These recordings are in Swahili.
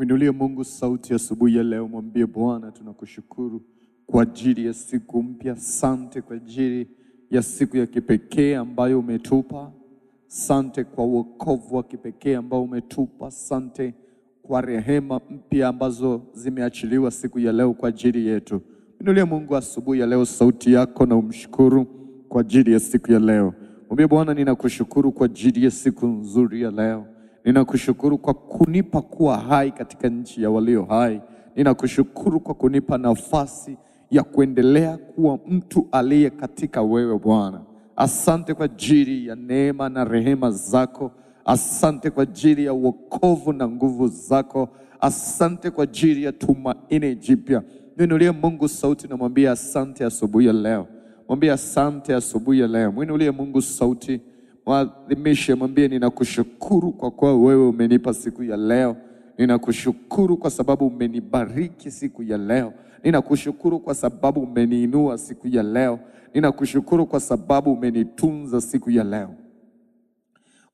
Mwinulie Mungu sauti asubuhi ya leo, mwambie Bwana tunakushukuru kwa ajili ya siku mpya. Asante kwa ajili ya siku ya kipekee ambayo umetupa. Asante kwa wokovu wa kipekee ambao umetupa. Asante kwa rehema mpya ambazo zimeachiliwa siku ya leo kwa ajili yetu. Mwinulie Mungu asubuhi ya leo sauti yako na umshukuru kwa ajili ya siku ya leo. Mwambie Bwana ninakushukuru kwa ajili ya siku nzuri ya leo. Ninakushukuru kwa kunipa kuwa hai katika nchi ya walio hai. Ninakushukuru kwa kunipa nafasi ya kuendelea kuwa mtu aliye katika wewe Bwana. Asante kwa ajili ya neema na rehema zako. Asante kwa ajili ya wokovu na nguvu zako. Asante kwa ajili ya tumaini jipya. Mwinulie Mungu sauti na mwambie asante asubuhi ya leo. Mwambie asante asubuhi ya leo. Mwinulie Mungu sauti. Mwadhimishe, mwambie ninakushukuru kwa kuwa wewe umenipa siku ya leo. Ninakushukuru kwa sababu umenibariki siku ya leo. Ninakushukuru kwa sababu umeniinua siku ya leo. Ninakushukuru kwa sababu umenitunza siku ya leo.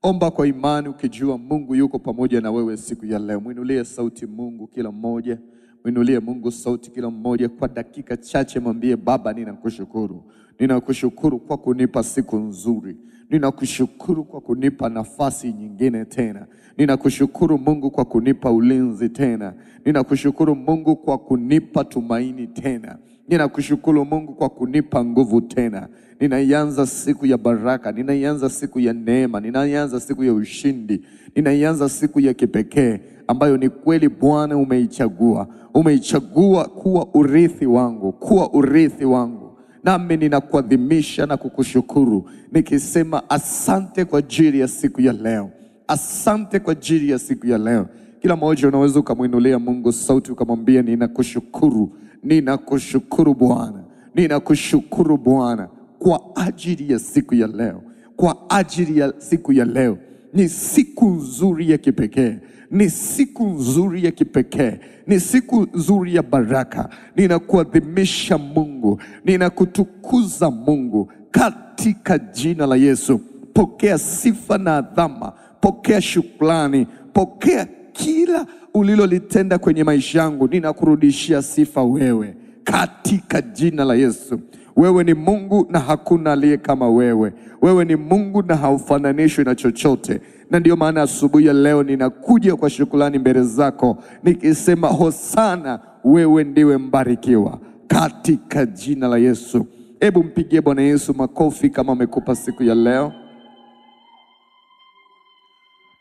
Omba kwa imani ukijua Mungu yuko pamoja na wewe siku ya leo. Mwinulie sauti Mungu kila mmoja. Mwinulie Mungu sauti kila mmoja kwa dakika chache, mwambie Baba ninakushukuru. Ninakushukuru kwa kunipa siku nzuri. Ninakushukuru kwa kunipa nafasi nyingine tena. Ninakushukuru Mungu kwa kunipa ulinzi tena. Ninakushukuru Mungu kwa kunipa tumaini tena. Ninakushukuru Mungu kwa kunipa nguvu tena. Ninaianza siku ya baraka, ninaianza siku ya neema, ninaianza siku ya ushindi, ninaianza siku ya kipekee ambayo ni kweli Bwana umeichagua. Umeichagua kuwa urithi wangu, kuwa urithi wangu. Nami ninakuadhimisha na kukushukuru nikisema asante kwa ajili ya siku ya leo. Asante kwa ajili ya siku ya leo. Kila mmoja unaweza ukamwinulia Mungu sauti ukamwambia ninakushukuru. Ninakushukuru Bwana. Ninakushukuru Bwana kwa ajili ya siku ya leo. Kwa ajili ya siku ya leo. Ni siku nzuri ya kipekee. Ni siku nzuri ya kipekee. Ni siku nzuri ya baraka. Ninakuadhimisha Mungu. Ninakutukuza Mungu katika jina la Yesu. Pokea sifa na adhama. Pokea shukrani. Pokea kila ulilolitenda kwenye maisha yangu. Ninakurudishia sifa wewe katika jina la Yesu. Wewe ni Mungu na hakuna aliye kama wewe. Wewe ni Mungu na haufananishwi na chochote. Na ndio maana asubuhi ya leo ninakuja kwa shukrani mbele zako nikisema hosana, wewe ndiwe mbarikiwa katika jina la Yesu. Hebu mpigie Bwana Yesu makofi kama amekupa siku ya leo.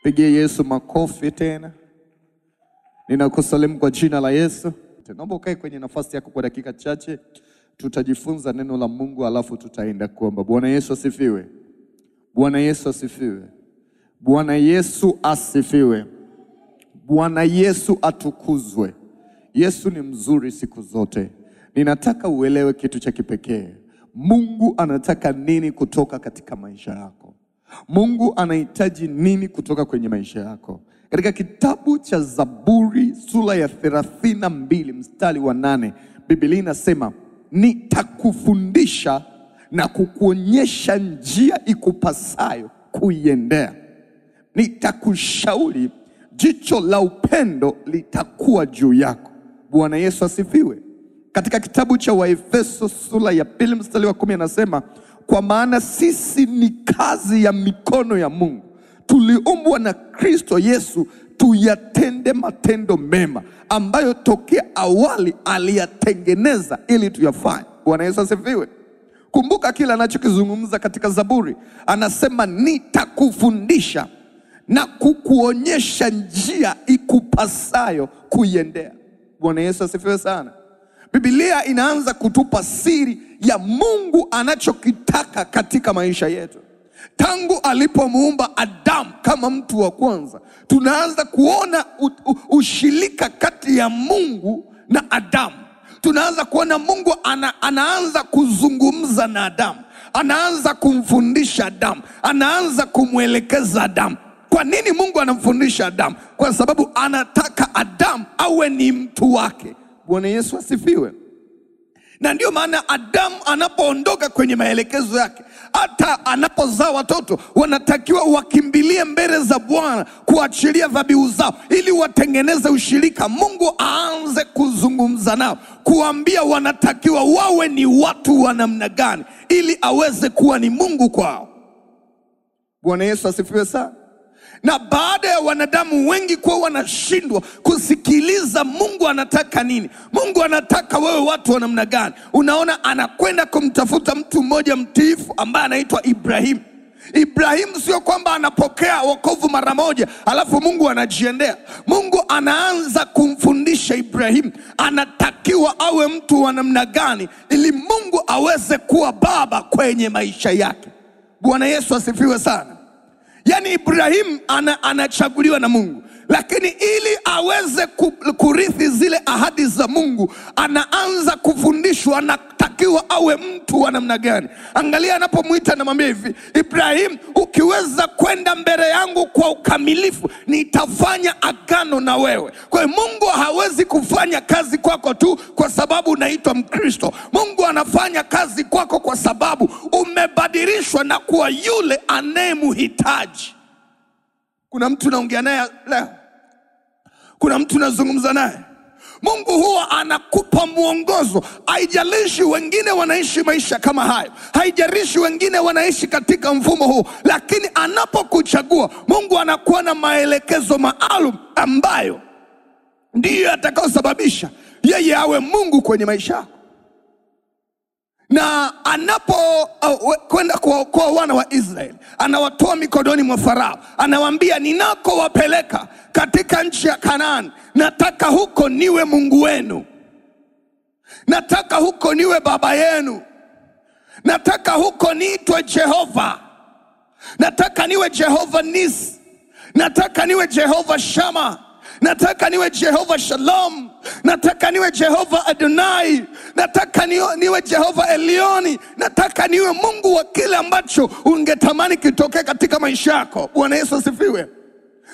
Pigie Yesu makofi tena. Ninakusalimu kwa jina la Yesu. Naomba ukae kwenye nafasi yako kwa dakika chache. Tutajifunza neno la Mungu alafu tutaenda kuomba. Bwana Yesu asifiwe. Bwana Yesu asifiwe. Bwana Yesu asifiwe. Bwana Yesu atukuzwe. Yesu ni mzuri siku zote. Ninataka uelewe kitu cha kipekee. Mungu anataka nini kutoka katika maisha yako? Mungu anahitaji nini kutoka kwenye maisha yako? Katika kitabu cha Zaburi sura ya 32 mstari wa 8, Biblia inasema nitakufundisha na kukuonyesha njia ikupasayo kuiendea. Nitakushauri, jicho la upendo litakuwa juu yako. Bwana Yesu asifiwe. Katika kitabu cha Waefeso sura ya 2 mstari wa 10 anasema kwa maana sisi ni kazi ya mikono ya Mungu. Tuliumbwa na Kristo Yesu tuyatende matendo mema ambayo tokea awali aliyatengeneza ili tuyafanye. Bwana Yesu asifiwe. Kumbuka kila anachokizungumza katika Zaburi. Anasema nitakufundisha na kukuonyesha njia ikupasayo kuiendea. Bwana Yesu asifiwe sana. Biblia inaanza kutupa siri ya Mungu anachokitaka katika maisha yetu. Tangu alipomuumba Adamu kama mtu wa kwanza, tunaanza kuona ushirika kati ya Mungu na Adamu. Tunaanza kuona Mungu anaanza kuzungumza na Adamu. Anaanza kumfundisha Adamu. Anaanza kumwelekeza Adamu. Kwa nini Mungu anamfundisha Adamu? Kwa sababu anataka Adamu awe ni mtu wake. Bwana Yesu asifiwe. Na ndio maana Adamu anapoondoka kwenye maelekezo yake, hata anapozaa watoto wanatakiwa wakimbilie mbele za Bwana kuachilia dhabihu zao ili watengeneze ushirika. Mungu aanze kuzungumza nao, kuambia wanatakiwa wawe ni watu wa namna gani ili aweze kuwa ni Mungu kwao. Bwana Yesu asifiwe sana. Na baada ya wanadamu wengi kuwa wanashindwa kusikiliza Mungu anataka nini, Mungu anataka wewe watu wa namna gani, unaona anakwenda kumtafuta mtu mmoja mtiifu ambaye anaitwa Ibrahim. Ibrahim sio kwamba anapokea wokovu mara moja alafu Mungu anajiendea. Mungu anaanza kumfundisha Ibrahim anatakiwa awe mtu wa namna gani ili Mungu aweze kuwa baba kwenye maisha yake. Bwana Yesu asifiwe sana. Yani Ibrahim anachaguliwa na Mungu, lakini ili aweze kurithi zile ahadi za Mungu anaanza kufundishwa anatakiwa awe mtu wa namna gani. Angalia anapomuita anamwambia hivi, Ibrahim, ukiweza kwenda mbele yangu kwa ukamilifu nitafanya agano na wewe. Kwa hiyo Mungu hawezi kufanya kazi kwako tu kwa sababu unaitwa Mkristo. Mungu anafanya kazi kwako kwa sababu umebadilishwa na kuwa yule anayemhitaji. Kuna mtu naongea naye leo, kuna mtu nazungumza naye, Mungu huwa anakupa mwongozo. Haijalishi wengine wanaishi maisha kama hayo, haijalishi wengine wanaishi katika mfumo huu, lakini anapokuchagua Mungu anakuwa na maelekezo maalum ambayo ndiyo atakayosababisha yeye awe Mungu kwenye maisha yako. Na anapo kwenda kuwaokoa wana wa Israeli, anawatoa mikononi mwa Farao, anawaambia ninako wapeleka katika nchi ya Kanaani, nataka huko niwe Mungu wenu, nataka huko niwe baba yenu, nataka huko niitwe Jehova, nataka niwe Jehova Nisi, nataka niwe Jehova Shama, nataka niwe Jehova Shalom, nataka niwe Jehova Adonai, nataka niwe Jehova Elioni, nataka niwe Mungu wa kile ambacho ungetamani kitokee katika maisha yako. Bwana Yesu asifiwe.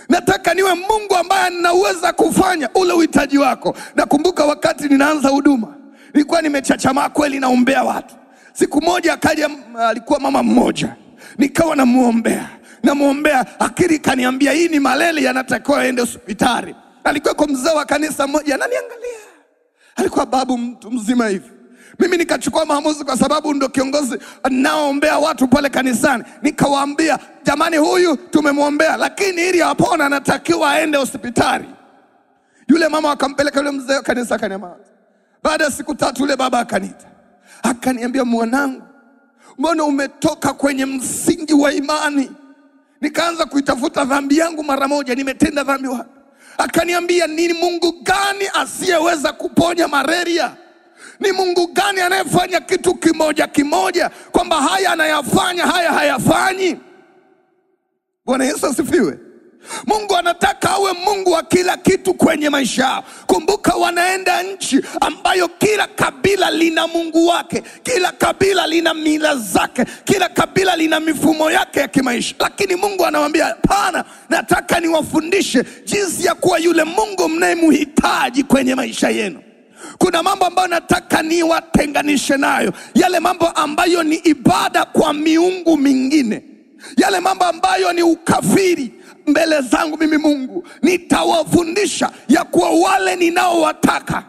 Nataka niwe Mungu ambaye ninaweza kufanya ule uhitaji wako. Nakumbuka wakati ninaanza huduma, nilikuwa nimechachamaa kweli naombea watu. Siku moja akaja, alikuwa mama mmoja, nikawa namuombea, akili kaniambia hii ni maleli, yanatakiwa aende hospitali. Alikuwa kwa mzee wa kanisa mmoja ananiangalia, alikuwa babu mtu mzima hivi. Mimi nikachukua maamuzi kwa sababu ndo kiongozi naombea watu pale kanisani. Nikawaambia, jamani, huyu tumemwombea, lakini ili apone anatakiwa aende hospitali. Yule mama akampeleka yule mzee wa kanisa akanyamaza. Baada ya siku 3 yule baba akaniita, akaniambia, mwanangu, mbona umetoka kwenye msingi wa imani? Nikaanza kuitafuta dhambi yangu mara moja, nimetenda dhambi wapi? Akaniambia, ni Mungu gani asiyeweza kuponya malaria? Ni Mungu gani anayefanya kitu kimoja kimoja, kwamba haya anayafanya haya hayafanyi? Bwana Yesu asifiwe. Mungu anataka awe Mungu wa kila kitu kwenye maisha yao. Kumbuka wanaenda nchi ambayo kila kabila lina Mungu wake, kila kabila lina mila zake, kila kabila lina mifumo yake ya kimaisha. Lakini Mungu anawaambia, hapana, nataka niwafundishe jinsi ya kuwa yule Mungu mnayemhitaji kwenye maisha yenu. Kuna mambo ambayo nataka niwatenganishe nayo, yale mambo ambayo ni ibada kwa miungu mingine, yale mambo ambayo ni ukafiri mbele zangu mimi Mungu. Nitawafundisha ya kuwa wale ninaowataka,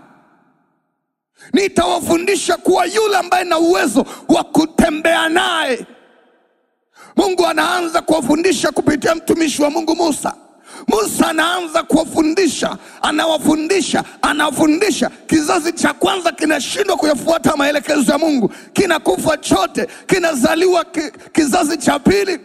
nitawafundisha kuwa yule ambaye na uwezo wa kutembea naye. Mungu anaanza kuwafundisha kupitia mtumishi wa Mungu Musa. Musa anaanza kuwafundisha, anawafundisha. Kizazi cha kwanza kinashindwa kuyafuata maelekezo ya Mungu, kinakufa chote, kinazaliwa kizazi cha pili.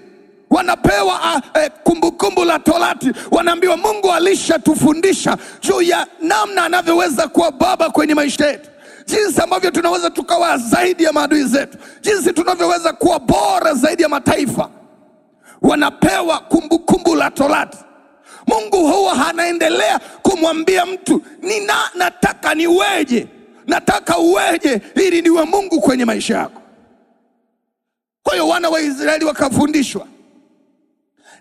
Wanapewa kumbukumbu la Torati, wanaambiwa Mungu alishatufundisha juu ya namna anavyoweza kuwa baba kwenye maisha yetu, jinsi ambavyo tunaweza tukawa zaidi ya maadui zetu, jinsi tunavyoweza kuwa bora zaidi ya mataifa. Wanapewa kumbukumbu la Torati. Mungu huwa anaendelea kumwambia mtu, nataka niweje, nataka uweje ili niwe Mungu kwenye maisha yako. Kwa hiyo wana wa Israeli wakafundishwa,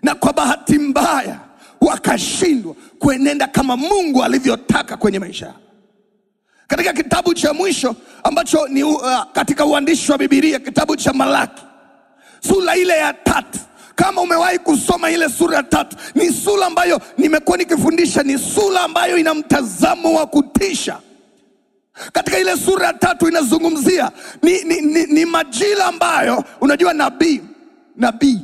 na kwa bahati mbaya wakashindwa kuenenda kama Mungu alivyotaka kwenye maisha yao. Katika kitabu cha mwisho ambacho ni katika uandishi wa Biblia, kitabu cha Malaki, Sura ile ya 3, kama umewahi kusoma ile sura ya 3, ni sura ambayo nimekuwa nikifundisha, ni sura ambayo ina mtazamo wa kutisha. Katika ile sura ya 3 inazungumzia ni majira ambayo, unajua nabii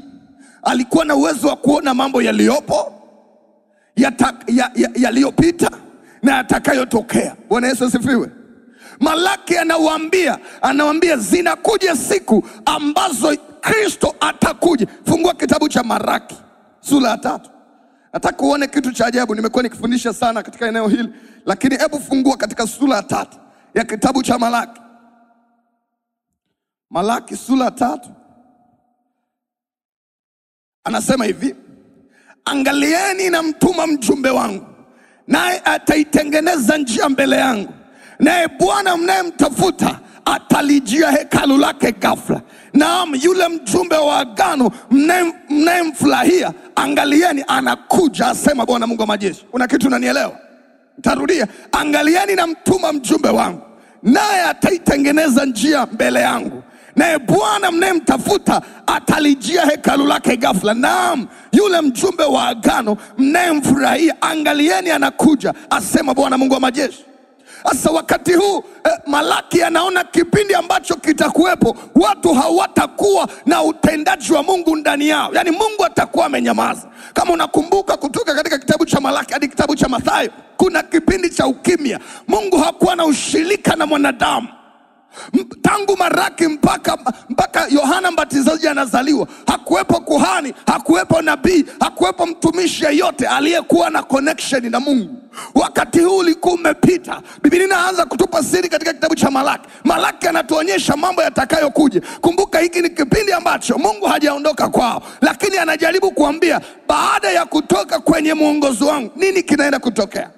alikuwa na uwezo wa kuona mambo yaliyopo, yaliyopita na yatakayotokea. Bwana Yesu asifiwe. Malaki anawaambia zinakuja siku ambazo Kristo atakuja. Fungua kitabu cha Malaki sura ya 3. Nataka uone kitu cha ajabu. Nimekuwa nikifundisha sana katika eneo hili, lakini hebu fungua katika sura ya 3 ya kitabu cha Malaki. Malaki sura ya 3. Anasema hivi, angalieni na mtuma mjumbe wangu, naye ataitengeneza njia mbele yangu. Naye Bwana mnayemtafuta atalijia hekalu lake ghafla. Naam, yule mjumbe wa agano mnayemfurahia, angalieni anakuja, asema Bwana Mungu wa majeshi. Kuna kitu unanielewa? Nitarudia, angalieni na mtuma mjumbe wangu, naye ataitengeneza njia mbele yangu. Naye Bwana mnayemtafuta atalijia hekalu lake ghafla. Naam, yule mjumbe wa agano mnayemfurahia, angalieni anakuja, asema Bwana Mungu wa majeshi. Sasa wakati huu Malaki anaona kipindi ambacho kitakuwepo, watu hawatakuwa na utendaji wa Mungu ndani yao. Yani Mungu atakuwa amenyamaza. Kama unakumbuka kutoka katika kitabu cha Malaki hadi kitabu cha Mathayo, kuna kipindi cha ukimya. Mungu hakuwa na ushirika na mwanadamu. Tangu Malaki mpaka Yohana Mbatizaji anazaliwa, hakuwepo kuhani, hakuwepo nabii, hakuwepo mtumishi yeyote aliyekuwa na connection na Mungu. Wakati huu ulikuwa umepita. Biblia inaanza kutupa siri katika kitabu cha Malaki. Malaki anatuonyesha mambo yatakayokuja. Kumbuka hiki ni kipindi ambacho Mungu hajaondoka kwao, lakini anajaribu kuambia baada ya kutoka kwenye mwongozo wangu nini kinaenda kutokea.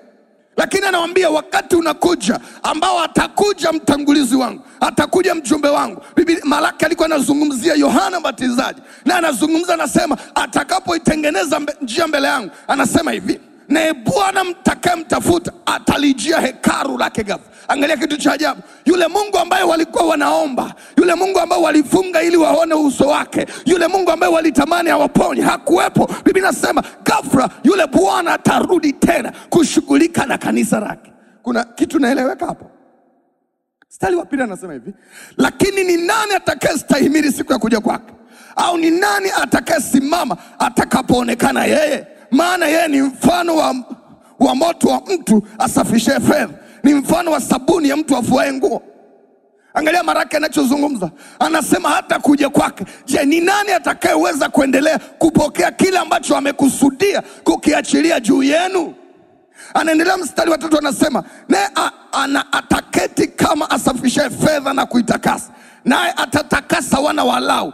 Lakini anawaambia wakati unakuja ambao atakuja mtangulizi wangu, atakuja mjumbe wangu. Malaki alikuwa anazungumzia Yohana Mbatizaji, na anazungumza, anasema atakapoitengeneza njia mbele yangu, anasema hivi, naye Bwana mtakayemtafuta atalijia hekalu lake ghafla. Angalia kitu cha ajabu. Yule Mungu ambaye walikuwa wanaomba, yule Mungu ambaye walifunga ili waone uso wake, yule Mungu ambaye walitamani awaponye, hakuwepo. Biblia inasema ghafla yule Bwana atarudi tena kushughulika na kanisa lake. Kuna kitu naeleweka hapo? Mstari wa 2 anasema hivi, lakini ni nani atakayestahimili siku ya kuja kwake? Au ni nani atakayesimama atakapoonekana yeye? Maana yeye ni mfano wa moto wa mtu asafishe fedha, ni mfano wa sabuni ya mtu afuaye nguo. Angalia Malaki anachozungumza. Anasema hata kuja kwake, je, ni nani atakayeweza kuendelea kupokea kile ambacho amekusudia kukiachilia juu yenu? Anaendelea mstari wa 3, anasema naye ataketi kama asafishe fedha na kuitakasa, naye atatakasa wana wa Lawi,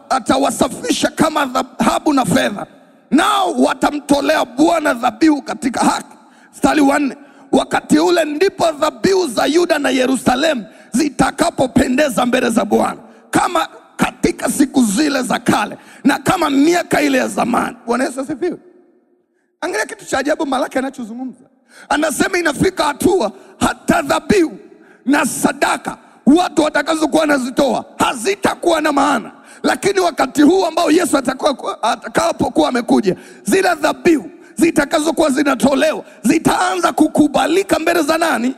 atawasafisha kama dhahabu na fedha, nao watamtolea Bwana dhabihu katika haki. Mstari wa 4, wakati ule ndipo dhabihu za Yuda na Yerusalemu zitakapopendeza mbele za Bwana, kama katika siku zile za kale na kama miaka ile ya zamani. Bwana Yesu asifiwe. Angalia kitu cha ajabu Malaki anachozungumza. Anasema inafika hatua hata dhabihu na sadaka watu watakazokuwa nazitoa hazitakuwa na maana. Lakini wakati huu ambao Yesu atakapokuwa amekuja, zile dhabihu zitakazokuwa zinatolewa zitaanza kukubalika mbele za nani?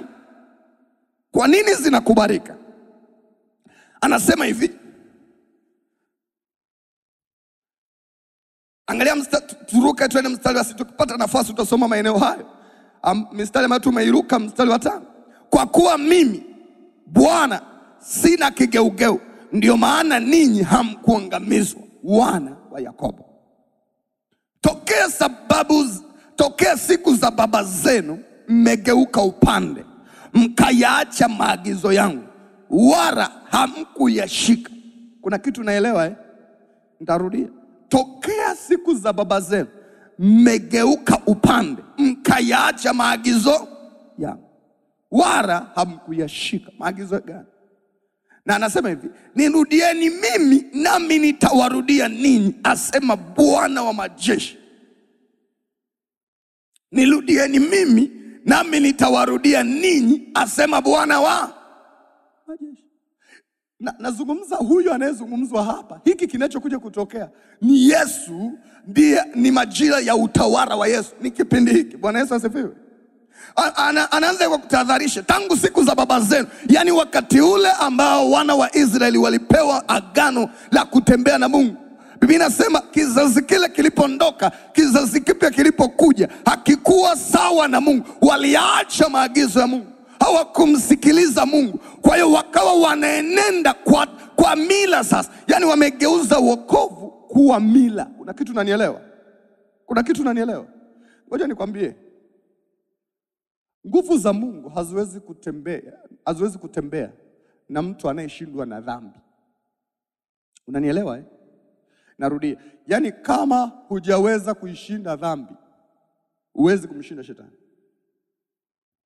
Kwa nini zinakubalika? Anasema hivi, angalia turuka tuende mstari wa 6, tukipata nafasi tutasoma maeneo hayo. Mstari ambao tumeiruka mstari wa 5. Kwa kuwa mimi Bwana sina kigeugeu, ndio maana ninyi hamkuangamizwa, wana wa Yakobo. Tokea siku za baba zenu mmegeuka upande, mkayaacha maagizo yangu, wala hamkuyashika. Kuna kitu naelewa Nitarudia. Tokea siku za baba zenu mmegeuka upande, mkayaacha maagizo yangu, wala hamkuyashika. Maagizo gani? Na anasema hivi, nirudieni mimi nami nitawarudia ninyi, asema Bwana wa majeshi. Nirudieni mimi nami nitawarudia ninyi, asema Bwana wa majeshi. Nazungumza huyu anayezungumzwa hapa. Hiki kinachokuja kutokea ni Yesu, ni majira ya utawala wa Yesu. Ni kipindi hiki. Bwana Yesu asifiwe. Anaanza kwa kutahadharisha tangu siku za baba zenu, yani wakati ule ambao wana wa Israeli walipewa agano la kutembea na Mungu. Biblia inasema kizazi kile kilipoondoka, kizazi kipya kilipokuja, hakikuwa sawa na Mungu. Waliacha maagizo ya Mungu, hawakumsikiliza Mungu. Kwa hiyo wakawa wanaenenda kwa mila sasa. Yani wamegeuza wokovu kuwa mila. Kuna kitu unanielewa? Kuna kitu unanielewa? Ngoja nikwambie. Nguvu za Mungu haziwezi kutembea na mtu anayeshindwa na dhambi. Unanielewa eh? Narudia. Yani kama hujaweza kuishinda dhambi, huwezi kumshinda shetani.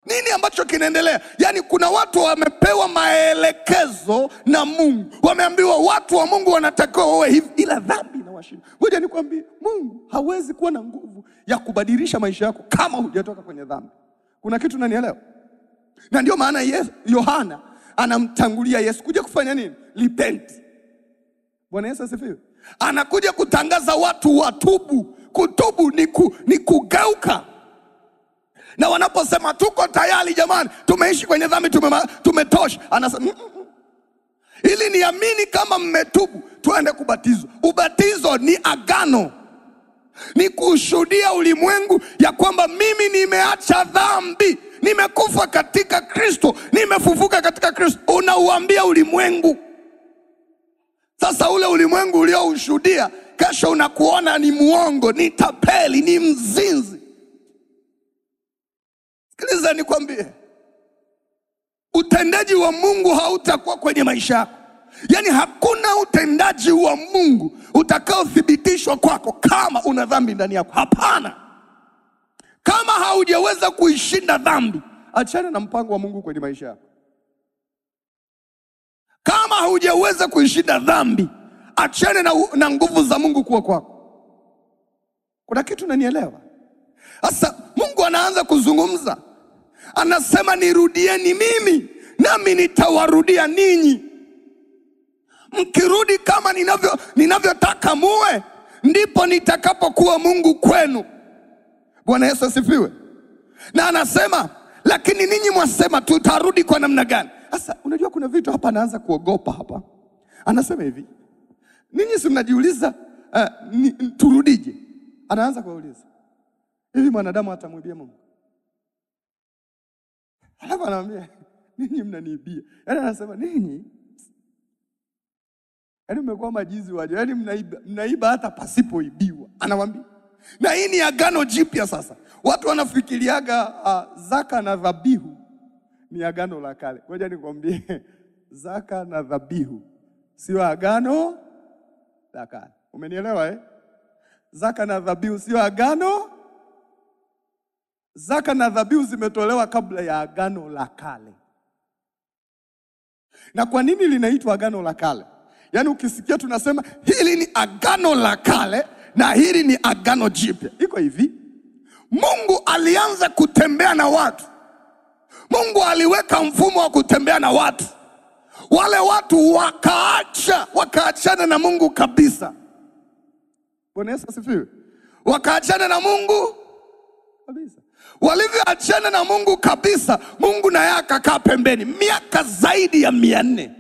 Nini ambacho kinaendelea? Yani kuna watu wamepewa maelekezo na Mungu. Wameambiwa watu wa Mungu wanatakiwa wawe hivi, ila dhambi inawashinda. Ngoja nikwambie, Mungu hawezi kuwa na nguvu ya kubadilisha maisha yako kama hujatoka kwenye dhambi. Kuna kitu unanielewa? Na ndio maana Yohana anamtangulia Yesu kuja kufanya nini? Repent. Bwana Yesu asifiwe. Anakuja kutangaza watu watubu. Kutubu ni kugeuka. Na wanaposema tuko tayari jamani, tumeishi kwenye dhambi, tumetosha, anasema ili niamini kama mmetubu, tuende kubatizwa. Ubatizo ni agano. Ni kushuhudia ulimwengu ya kwamba mimi nimeacha dhambi, nimekufa katika Kristo, nimefufuka katika Kristo. Unauambia ulimwengu. Sasa ule ulimwengu ulioushuhudia, kesho unakuona ni muongo, ni tapeli, ni mzinzi. Sikiliza nikwambie, utendaji wa Mungu hautakuwa kwenye maisha yako. Yani hakuna utendaji wa Mungu utakaothibitishwa kwako kama una dhambi ndani yako. Hapana. Kama haujaweza kuishinda dhambi, achana na mpango wa Mungu kwenye maisha yako. Kama haujaweza kuishinda dhambi, achana na nguvu za Mungu kuwa kwako. Kuna kitu unanielewa? Sasa Mungu anaanza kuzungumza. Anasema nirudieni mimi, nami nitawarudia ninyi. Mkirudi kama ninavyotaka muwe, ndipo nitakapokuwa Mungu kwenu. Bwana Yesu asifiwe. Na anasema, lakini ninyi mwasema tutarudi kwa namna gani? Sasa unajua kuna vitu hapa anaanza kuogopa hapa. Anasema hivi, ninyi si mnajiuliza turudije? Anaanza kuuliza, hivi mwanadamu atamwibia Mungu? Halafu anaambia, ninyi mnaniibia. Yaani anasema ninyi, yaani mmekuwa majizi waje, yaani mnaiba hata pasipoibiwa. Anawaambia. Na hii ni agano jipya sasa. Watu wanafikiriaga zaka na dhabihu ni agano la kale. Ngoja nikwambie, zaka na dhabihu sio agano la kale. Umenielewa eh? Zaka na dhabihu sio agano. Zaka na dhabihu zimetolewa kabla ya agano la kale. Na kwa nini linaitwa agano la kale? Yaani ukisikia tunasema hili ni agano la kale na hili ni agano jipya, iko hivi. Mungu alianza kutembea na watu. Mungu aliweka mfumo wa kutembea na watu. Wale watu wakaachana na Mungu kabisa. Bwana Yesu asifiwe. Wakaachana na Mungu kabisa. Walivyoachana na Mungu kabisa, Mungu naye akakaa pembeni miaka zaidi ya 400.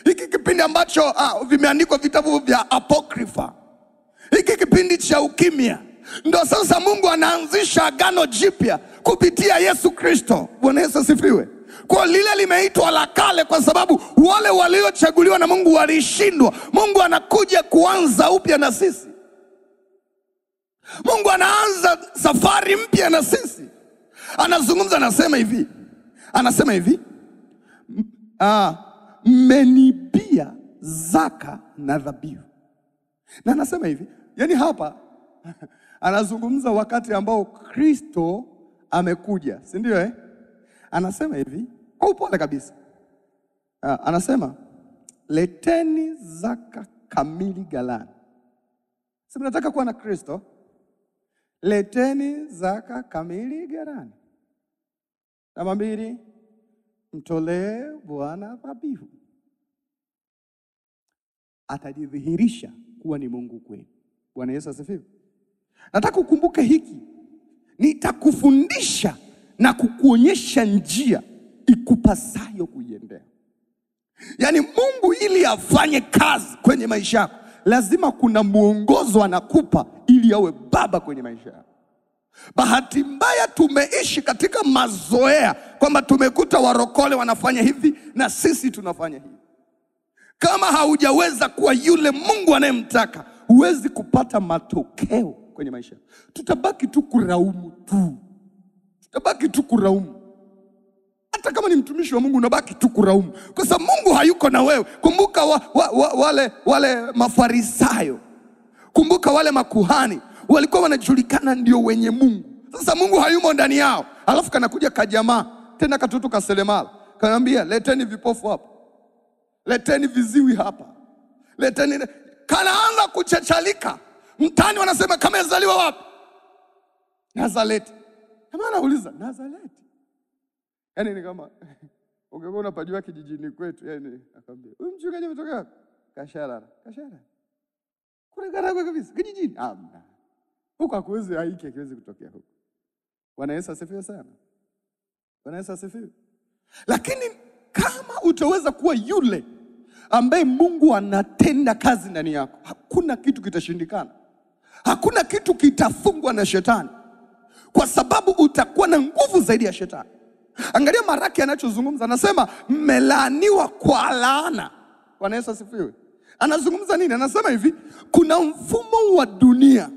Hiki kipindi ambacho vimeandikwa vitabu vya apokrifa. Hiki kipindi cha ukimya. Ndio sasa Mungu anaanzisha agano jipya kupitia Yesu Kristo. Bwana Yesu asifiwe. Kwa lile limeitwa la kale kwa sababu wale waliochaguliwa na Mungu walishindwa. Mungu anakuja kuanza upya na sisi. Mungu anaanza safari mpya na sisi. Anazungumza, anasema hivi, mmenibia zaka na dhabihu. Na anasema hivi, yani hapa anazungumza wakati ambao Kristo amekuja, si ndio eh? Anasema hivi kwa upole kabisa. Anasema leteni zaka kamili ghalani. Si mnataka kuwa na Kristo? Leteni zaka kamili ghalani. Namba 2, mtolee Bwana dhabihu. atajidhihirisha kuwa ni Mungu kweli. Bwana Yesu asifiwe. Nataka ukumbuke hiki. Nitakufundisha na kukuonyesha njia ikupasayo kuiendea. Yaani Mungu ili afanye kazi kwenye maisha yako, lazima kuna mwongozo anakupa ili awe baba kwenye maisha yako. Bahati mbaya tumeishi katika mazoea kwamba tumekuta warokole wanafanya hivi na sisi tunafanya hivi. Kama haujaweza kuwa yule Mungu anayemtaka, huwezi kupata matokeo kwenye maisha. Tutabaki tu kulaumu tu. Tutabaki tu kulaumu. Hata kama ni mtumishi wa Mungu unabaki tu kulaumu, kwa sababu Mungu hayuko na wewe. Kumbuka wale Mafarisayo. Kumbuka wale makuhani walikuwa wanajulikana ndio wenye Mungu. Sasa Mungu hayumo ndani yao. Alafu kanakuja kajamaa, tena katoto kaselemala. Kanaambia, leteni vipofu hapa. Leteni viziwi hapa. Leteni. Kanaanza kuchachalika. Mtani wanasema kamezaliwa wapi? Nazareti. Kama anauliza Nazareti. Yaani ni kama ungekuwa unapajua kijijini kwetu, yaani akamwambia, "Huyu mchungaji ametoka wapi?" Kasharara. Kule Karagwe kabisa, kijijini. Amna. Huko hakuwezi, hakiwezi kutokea huko. Bwana Yesu asifiwe sana. Bwana Yesu asifiwe. Lakini kama utaweza kuwa yule ambaye Mungu anatenda kazi ndani yako, hakuna kitu kitashindikana. Hakuna kitu kitafungwa na shetani, kwa sababu utakuwa na nguvu zaidi ya shetani. Angalia Maraki anachozungumza, anasema mmelaaniwa kwa laana. Bwana Yesu asifiwe. Anazungumza nini? Anasema hivi, kuna mfumo wa dunia,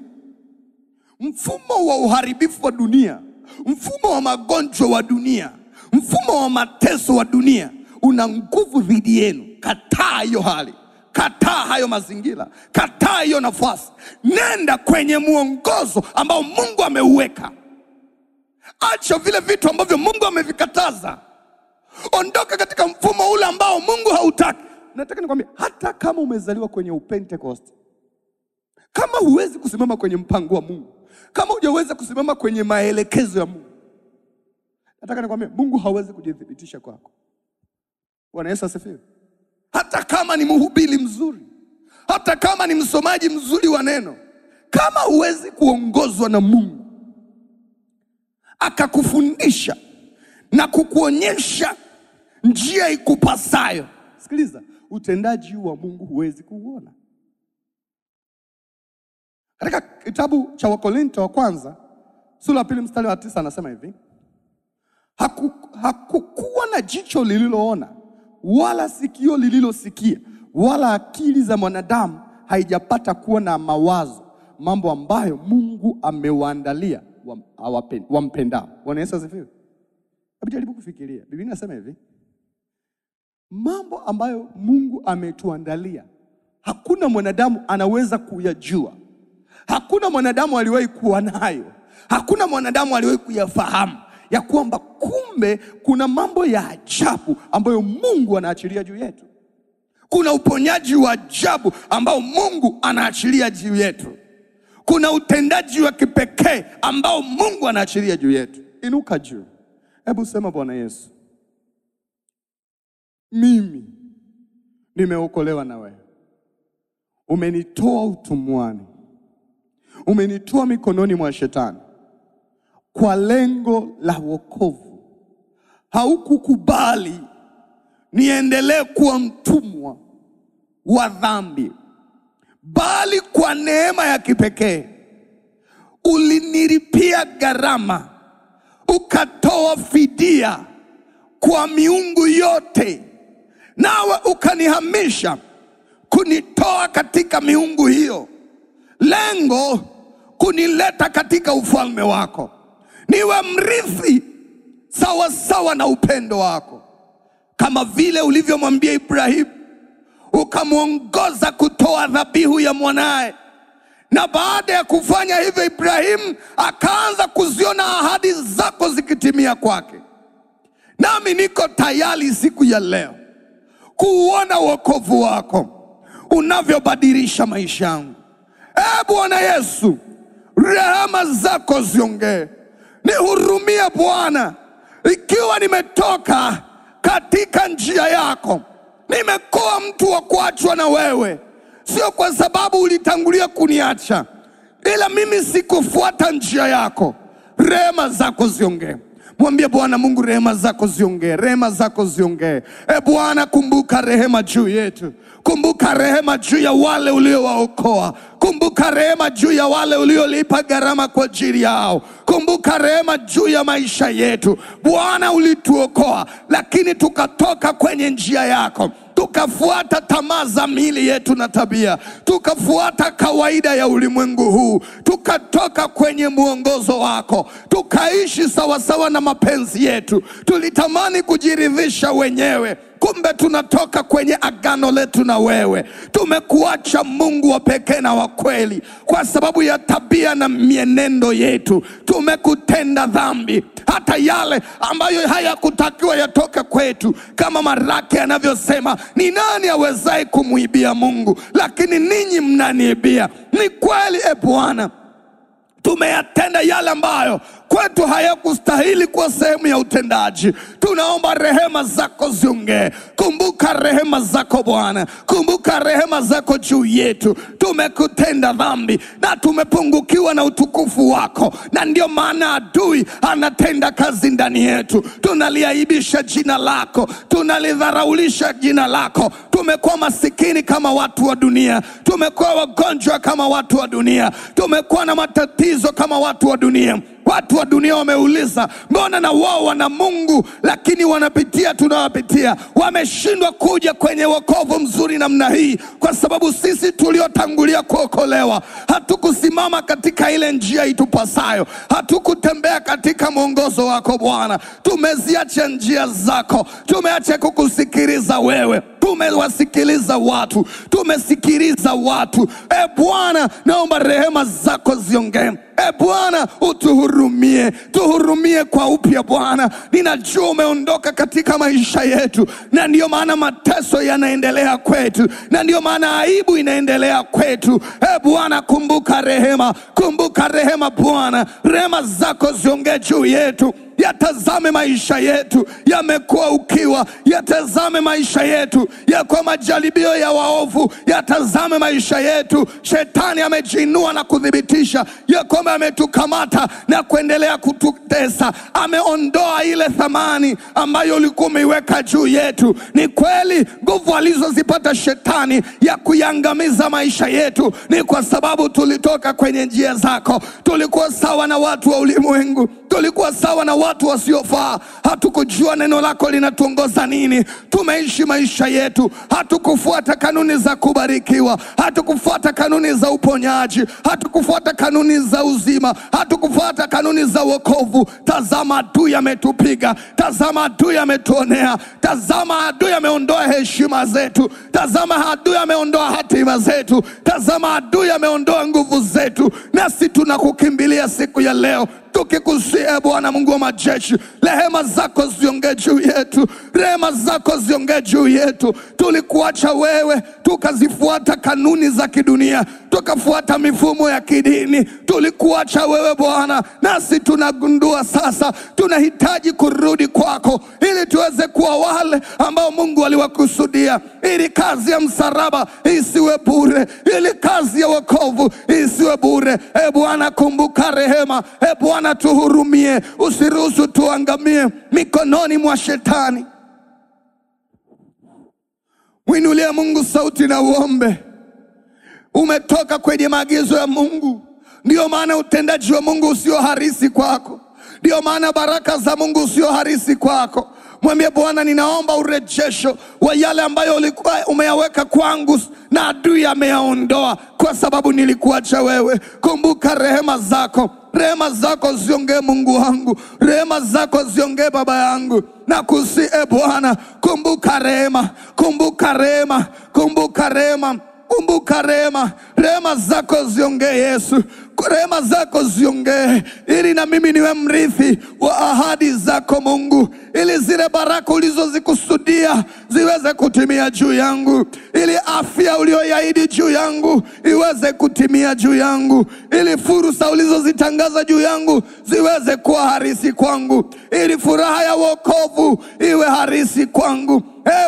mfumo wa uharibifu wa dunia, mfumo wa magonjwa wa dunia, mfumo wa mateso wa dunia una nguvu dhidi yenu. Kataa hiyo hali, kataa hayo mazingira, kataa hiyo nafasi. Nenda kwenye mwongozo ambao Mungu ameuweka. Acha vile vitu ambavyo Mungu amevikataza. Ondoka katika mfumo ule ambao Mungu hautaki. Nataka nikwambie, hata kama umezaliwa kwenye upentekoste, kama huwezi kusimama kwenye mpango wa Mungu, kama hujaweza kusimama kwenye maelekezo ya Mungu, nataka nikwambie, Mungu hawezi kujithibitisha kwako. Bwana Yesu asifiwe. Hata kama ni mhubiri mzuri, hata kama ni msomaji mzuri wa neno, kama huwezi kuongozwa na Mungu akakufundisha na kukuonyesha njia ikupasayo, sikiliza, utendaji wa Mungu huwezi kuuona. Katika kitabu cha Wakorintho wa kwanza sura ya 2 mstari wa 9 anasema hivi, hakukuwa na jicho lililoona, wala sikio lililosikia, wala akili za mwanadamu haijapata kuwa na mawazo mambo ambayo Mungu amewaandalia wampendao. Bwana Yesu asifiwe. Hebu jaribu kufikiria. Biblia inasema hivi, mambo ambayo Mungu ametuandalia hakuna mwanadamu anaweza kuyajua. Hakuna mwanadamu aliwahi kuwa nayo. Hakuna mwanadamu aliwahi kuyafahamu ya kwamba kumbe kuna mambo ya ajabu ambayo Mungu anaachilia juu yetu. Kuna uponyaji wa ajabu ambao Mungu anaachilia juu yetu. Kuna utendaji wa kipekee ambao Mungu anaachilia juu yetu. Inuka juu. Hebu sema, Bwana Yesu, mimi nimeokolewa na wewe. Umenitoa utumwani. Umenitoa mikononi mwa shetani kwa lengo la wokovu. Haukukubali niendelee kuwa mtumwa wa dhambi, bali kwa neema ya kipekee ulinilipia gharama, ukatoa fidia kwa miungu yote, nawe ukanihamisha kunitoa katika miungu hiyo, lengo kunileta katika ufalme wako, niwe mrithi sawa sawa na upendo wako, kama vile ulivyomwambia Ibrahimu, ukamwongoza kutoa dhabihu ya mwanae. Na baada ya kufanya hivyo, Ibrahimu akaanza kuziona ahadi zako zikitimia kwake. Nami niko tayari siku ya leo kuona wokovu wako unavyobadilisha maisha yangu. Bwana Yesu, rehema zako ziongee. Nihurumie Bwana, ikiwa nimetoka katika njia yako, nimekuwa mtu wa kuachwa na wewe. sio kwa sababu ulitangulia kuniacha, ila mimi sikufuata njia yako. Rehema zako ziongee. Mwambie Bwana Mungu, rehema zako ziongee, rehema zako ziongee. Bwana, kumbuka rehema juu yetu. Kumbuka rehema juu ya wale uliowaokoa. Kumbuka rehema juu ya wale uliolipa gharama kwa ajili yao. Kumbuka rehema juu ya maisha yetu. Bwana, ulituokoa lakini tukatoka kwenye njia yako, tukafuata tamaa za miili yetu na tabia, tukafuata kawaida ya ulimwengu huu, tukatoka kwenye mwongozo wako, tukaishi sawasawa na mapenzi yetu. Tulitamani kujiridhisha wenyewe, kumbe tunatoka kwenye agano letu na wewe. Tumekuacha Mungu wa pekee na wa kweli kwa sababu ya tabia na mienendo yetu. Tumekutenda dhambi, hata yale ambayo hayakutakiwa yatoke kwetu. Kama Maraki anavyosema, ni nani awezaye kumuibia Mungu? Lakini ninyi mnaniibia. Ni kweli Bwana, tumeyatenda yale ambayo kwetu hayakustahili kwa sehemu ya utendaji. Tunaomba rehema zako ziongee. Kumbuka rehema zako Bwana, kumbuka rehema zako juu yetu. Tumekutenda dhambi na tumepungukiwa na utukufu wako, na ndio maana adui anatenda kazi ndani yetu. Tunaliaibisha jina lako, tunalidharaulisha jina lako. Tumekuwa masikini kama watu wa dunia, tumekuwa wagonjwa kama watu wa dunia, tumekuwa na matatizo kama watu wa dunia. Watu wa dunia wameuliza, mbona na wao wana Mungu lakini wanapitia tunawapitia? Wameshindwa kuja kwenye wokovu mzuri namna hii kwa sababu sisi tuliotangulia kuokolewa hatukusimama katika ile njia itupasayo. Hatukutembea katika mwongozo wako Bwana. Tumeziacha njia zako, tumeacha kukusikiliza wewe, tumewasikiliza watu, tumesikiliza watu. Bwana, naomba rehema zako ziongee. Bwana, utuhurumie, tuhurumie kwa upya Bwana. Ninajua umeondoka katika maisha yetu, na ndio maana mateso yanaendelea kwetu, na ndio maana aibu inaendelea kwetu. Bwana, kumbuka rehema, kumbuka rehema Bwana. Rehema zako ziongee juu yetu. Yatazame maisha yetu yamekuwa ukiwa, yatazame maisha yetu ya kwa majaribio ya waovu, yatazame maisha yetu. Shetani amejiinua na kudhibitisha ya kwamba ametukamata na kuendelea kututesa. Ameondoa ile thamani ambayo ulikuwa umeiweka juu yetu. Ni kweli nguvu alizozipata shetani ya kuiangamiza maisha yetu ni kwa sababu tulitoka kwenye njia zako. Tulikuwa sawa na watu wa ulimwengu, tulikuwa sawa na watu wasiofaa. Hatukujua neno lako linatuongoza nini. Tumeishi maisha yetu, hatukufuata kanuni za kubarikiwa, hatukufuata kanuni za uponyaji, hatukufuata kanuni za uzima, hatukufuata kanuni za wokovu. Tazama adui ametupiga, tazama adui ametuonea, tazama adui ameondoa heshima zetu, tazama adui ameondoa hatima zetu, tazama adui ameondoa nguvu zetu. Nasi tunakukimbilia siku ya leo tukikusia Bwana Mungu wa majeshi, rehema zako ziongee juu yetu, rehema zako ziongee juu yetu. Tulikuacha wewe, tukazifuata kanuni za kidunia, tukafuata mifumo ya kidini. Tulikuacha wewe Bwana, nasi tunagundua sasa tunahitaji kurudi kwako ili tuweze kuwa wale ambao Mungu aliwakusudia, ili kazi ya msalaba isiwe bure, ili kazi ya wokovu isiwe bure. Bwana, kumbuka rehema. Bwana, tuhurumie, usiruhusu tuangamie mikononi mwa shetani. Mwinulie Mungu sauti na uombe. Umetoka kwenye maagizo ya Mungu, ndio maana utendaji wa Mungu usio harisi kwako, ndio maana baraka za Mungu usio harisi kwako. Mwambie Bwana, ninaomba urejesho wa yale ambayo ulikuwa umeyaweka kwangu na adui ameyaondoa kwa sababu nilikuacha wewe. Kumbuka rehema zako. Rehema zako ziongee Mungu wangu, rehema zako ziongee Baba yangu. Na kusi Bwana, kumbuka rehema, kumbuka rehema, kumbuka rehema, kumbuka rehema. Rehema zako ziongee Yesu, rehema zako ziongee ili na mimi niwe mrithi wa ahadi zako Mungu, ili zile baraka ulizozikusudia ziweze kutimia juu yangu, ili afya uliyoyaahidi juu yangu iweze kutimia juu yangu, ili fursa ulizozitangaza juu yangu ziweze kuwa harisi kwangu, ili furaha ya wokovu iwe harisi kwangu.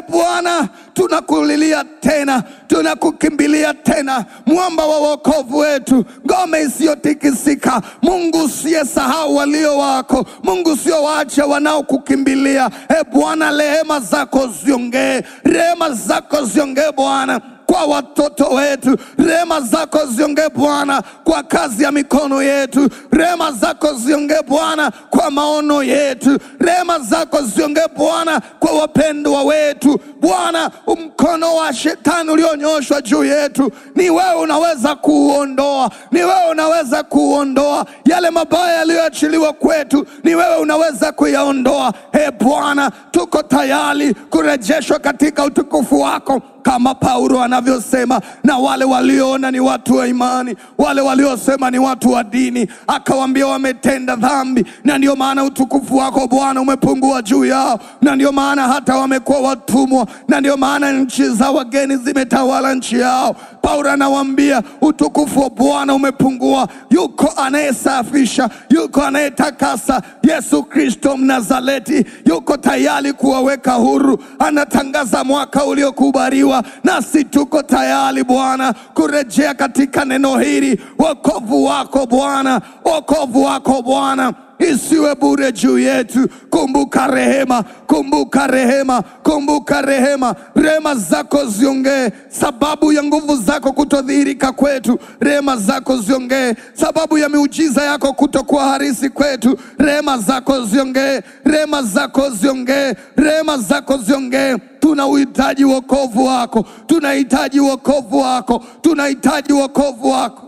Bwana, tunakulilia tena, tunakukimbilia tena, mwamba wa wokovu wetu, ngome isiyotikisika, Mungu usiyesahau walio wako, Mungu usiyowaacha wanaokukimbilia. Bwana, rehema zako ziongee, rehema zako ziongee Bwana kwa watoto wetu, rehema zako ziongee Bwana kwa kazi ya mikono yetu, rehema zako ziongee Bwana kwa maono yetu, rehema zako ziongee Bwana kwa wapendwa wetu. Bwana, mkono wa shetani ulionyoshwa juu yetu, ni wewe unaweza kuuondoa, ni wewe unaweza kuondoa yale mabaya yaliyoachiliwa kwetu, ni wewe unaweza kuyaondoa. Bwana, tuko tayari kurejeshwa katika utukufu wako, kama Paulo anavyosema, na wale walioona ni watu wa imani, wale waliosema ni watu wa dini, akawaambia wametenda dhambi, na ndio maana utukufu wako Bwana umepungua juu yao, na ndio maana hata wamekuwa watumwa, na ndio maana nchi za wageni zimetawala nchi yao. Paulo anawaambia utukufu wa Bwana umepungua. Yuko anayesafisha, yuko anayetakasa, Yesu Kristo Mnazareti yuko tayari kuwaweka huru. Anatangaza mwaka uliokubaliwa, nasi tuko tayari Bwana kurejea katika neno hili. Wokovu wako Bwana, wokovu wako Bwana isiwe bure juu yetu. Kumbuka rehema, kumbuka rehema, kumbuka rehema. Rehema zako ziongee sababu ya nguvu zako kutodhihirika kwetu, rehema zako ziongee sababu ya miujiza yako kutokuwa halisi kwetu, rehema zako ziongee, rehema zako ziongee, rehema zako ziongee. Tunauhitaji wokovu wako, tunahitaji wokovu wako, tunahitaji wokovu wako.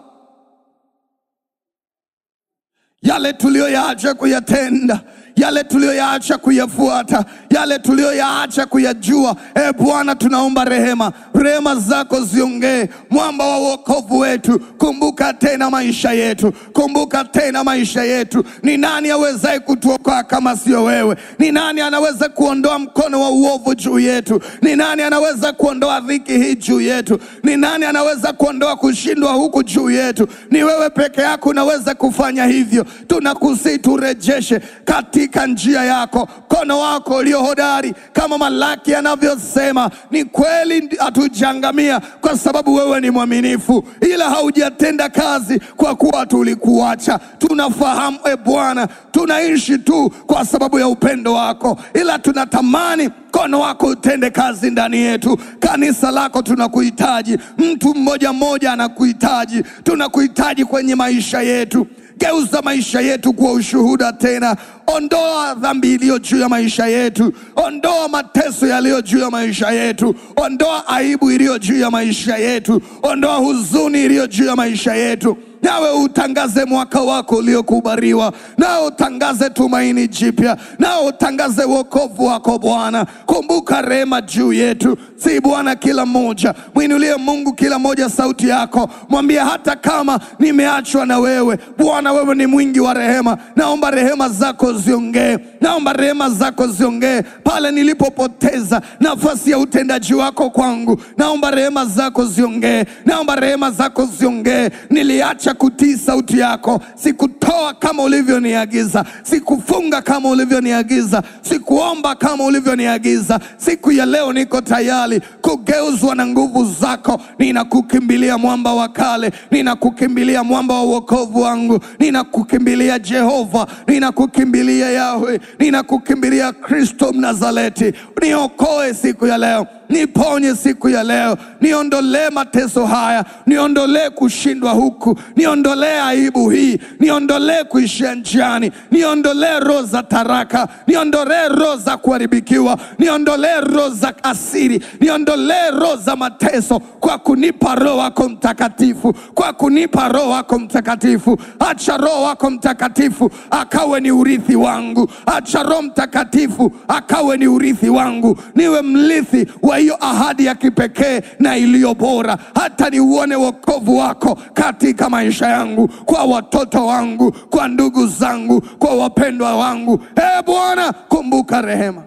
Yale tuliyoyaacha kuyatenda, yale tuliyoyaacha kuyafuata, yale tuliyoyaacha kuyajua, Bwana tunaomba rehema, rehema zako ziongee, mwamba wa wokovu wetu. Kumbuka tena maisha yetu, kumbuka tena maisha yetu. Ni nani awezaye kutuokoa kama sio wewe? Ni nani anaweza kuondoa mkono wa uovu juu yetu? Ni nani anaweza kuondoa dhiki hii juu yetu? Ni nani anaweza kuondoa kushindwa huku juu yetu? Ni wewe peke yako unaweza kufanya hivyo. Tunakusihi turejeshe katika njia yako, mkono wako ulio hodari, kama Malaki anavyosema. Ni kweli hatujangamia kwa sababu wewe ni mwaminifu, ila haujatenda kazi kwa kuwa tulikuacha. Tunafahamu Bwana, tunaishi tu kwa sababu ya upendo wako, ila tunatamani mkono wako utende kazi ndani yetu. Kanisa lako tunakuhitaji, mtu mmoja mmoja anakuhitaji, tunakuhitaji kwenye maisha yetu. Geuza maisha yetu kuwa ushuhuda tena. Ondoa dhambi iliyo juu ya maisha yetu, ondoa mateso yaliyo juu ya maisha yetu, ondoa aibu iliyo juu ya maisha yetu, ondoa huzuni iliyo juu ya maisha yetu. Nawe utangaze mwaka wako uliokubaliwa, nawe utangaze tumaini jipya, nawe utangaze wokovu wako Bwana. Kumbuka rehema juu yetu. Si Bwana, kila mmoja mwinulie Mungu, kila mmoja sauti yako, mwambie hata kama nimeachwa na wewe Bwana, wewe ni mwingi wa rehema. Naomba rehema zako ziongee, naomba rehema zako ziongee pale nilipopoteza nafasi ya utendaji wako kwangu. Naomba rehema zako ziongee, naomba rehema zako ziongee. Niliacha kutii sauti yako, sikutoa kama ulivyoniagiza, sikufunga kama ulivyoniagiza, sikuomba kama ulivyoniagiza. Siku ya leo niko tayari kugeuzwa na nguvu zako. Ninakukimbilia mwamba wa kale, ninakukimbilia mwamba wa wokovu wangu, ninakukimbilia Jehova, ninakukimbilia Yahweh, ninakukimbilia Kristo Mnazareti. Niokoe siku ya leo, niponye siku ya leo, niondolee mateso haya, niondolee kushindwa huku, niondolee aibu hii, niondolee kuishia njiani, niondolee roho za taraka, niondolee roho za kuharibikiwa, niondolee roho za asiri, niondolee roho za mateso, kwa kunipa Roho wako Mtakatifu, kwa kunipa Roho wako Mtakatifu. Acha Roho wako Mtakatifu akawe ni urithi wangu, acha Roho Mtakatifu akawe ni urithi wangu, niwe mrithi wa hiyo ahadi ya kipekee na iliyo bora. Hata niuone wokovu wako katika maisha yangu, kwa watoto wangu, kwa ndugu zangu, kwa wapendwa wangu. Bwana, kumbuka rehema.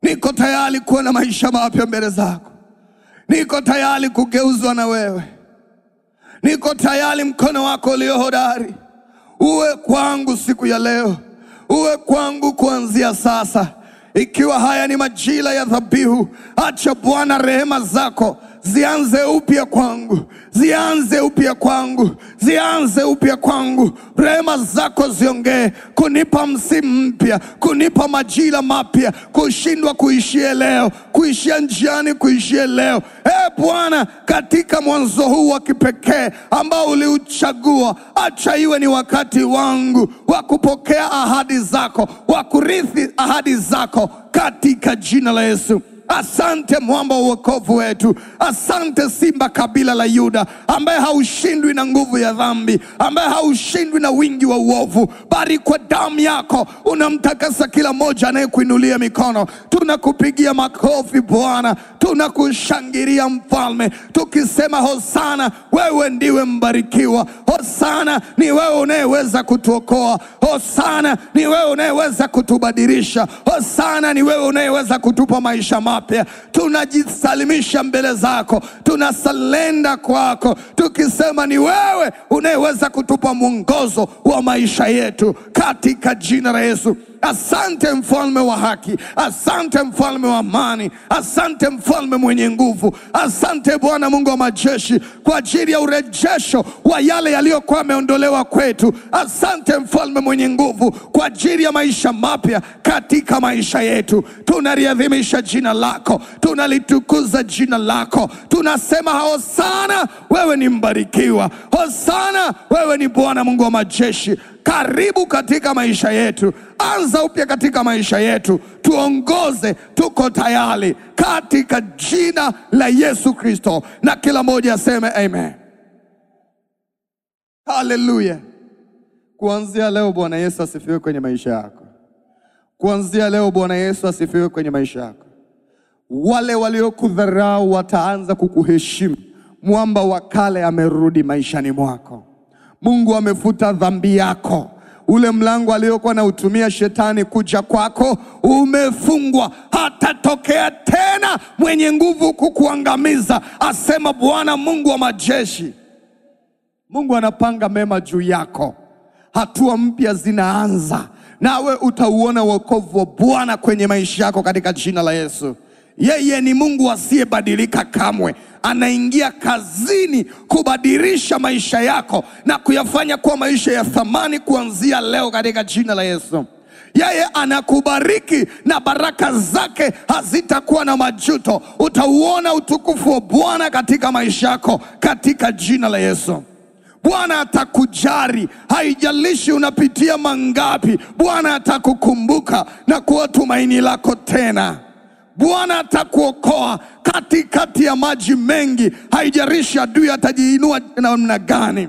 Niko tayari kuona maisha mapya mbele zako. Niko tayari kugeuzwa na wewe. Niko tayari mkono wako ulio hodari uwe kwangu siku ya leo. uwe kwangu kuanzia sasa. Ikiwa haya ni majira ya dhabihu, acha Bwana rehema zako zianze upya kwangu, zianze upya kwangu, zianze upya kwangu. Rehema zako ziongee kunipa msimu mpya, kunipa majira mapya, kushindwa kuishia leo, kuishia njiani, kuishia leo. Bwana, katika mwanzo huu wa kipekee ambao uliuchagua, acha iwe ni wakati wangu wa kupokea ahadi zako, wa kurithi ahadi zako katika jina la Yesu. Asante mwamba wa wokovu wetu. Asante simba kabila la Yuda, ambaye haushindwi na nguvu ya dhambi, ambaye haushindwi na wingi wa uovu, bali kwa damu yako unamtakasa kila moja anayekuinulia mikono. Tunakupigia makofi Bwana, tunakushangilia mfalme, tukisema hosana, wewe ndiwe mbarikiwa. Hosana, ni wewe unayeweza kutuokoa. Hosana, ni wewe unayeweza kutubadilisha. Hosana, ni wewe unayeweza kutupa maisha mapya. Tunajisalimisha mbele zako, tunasalenda kwako, tukisema ni wewe unayeweza kutupa mwongozo wa maisha yetu katika jina la Yesu. Asante mfalme wa haki, asante mfalme wa amani, asante mfalme mwenye nguvu. Asante Bwana Mungu wa majeshi kwa ajili ya urejesho wa yale yaliyokuwa yameondolewa kwetu. Asante mfalme mwenye nguvu kwa ajili ya maisha mapya katika maisha yetu. Tunaliadhimisha jina lako, tunalitukuza jina lako, tunasema hosana, wewe ni mbarikiwa. Hosana, wewe ni Bwana Mungu wa majeshi. Karibu katika maisha yetu, anza upya katika maisha yetu, tuongoze, tuko tayari katika jina la Yesu Kristo. Na kila mmoja aseme amen. Haleluya. Kuanzia leo Bwana Yesu asifiwe kwenye maisha yako. Kuanzia leo Bwana Yesu asifiwe kwenye maisha yako. Wale waliokudharau wataanza kukuheshimu. Mwamba wa kale amerudi maishani mwako. Mungu amefuta dhambi yako. Ule mlango aliokuwa na utumia shetani kuja kwako umefungwa. Hatatokea tena mwenye nguvu kukuangamiza, asema Bwana Mungu wa majeshi. Mungu anapanga mema juu yako. Hatua mpya zinaanza, nawe utauona wokovu wa Bwana kwenye maisha yako katika jina la Yesu. Yeye ni Mungu asiyebadilika kamwe. Anaingia kazini kubadilisha maisha yako na kuyafanya kuwa maisha ya thamani kuanzia leo katika jina la Yesu. Yeye anakubariki na baraka zake hazitakuwa na majuto. Utauona utukufu wa Bwana katika maisha yako katika jina la Yesu. Bwana atakujali, haijalishi unapitia mangapi. Bwana atakukumbuka na kuwa tumaini lako tena. Bwana atakuokoa katikati ya maji mengi, haijalishi adui atajiinua namna gani.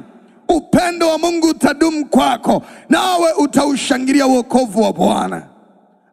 Upendo wa Mungu utadumu kwako, nawe utaushangilia wokovu wa Bwana.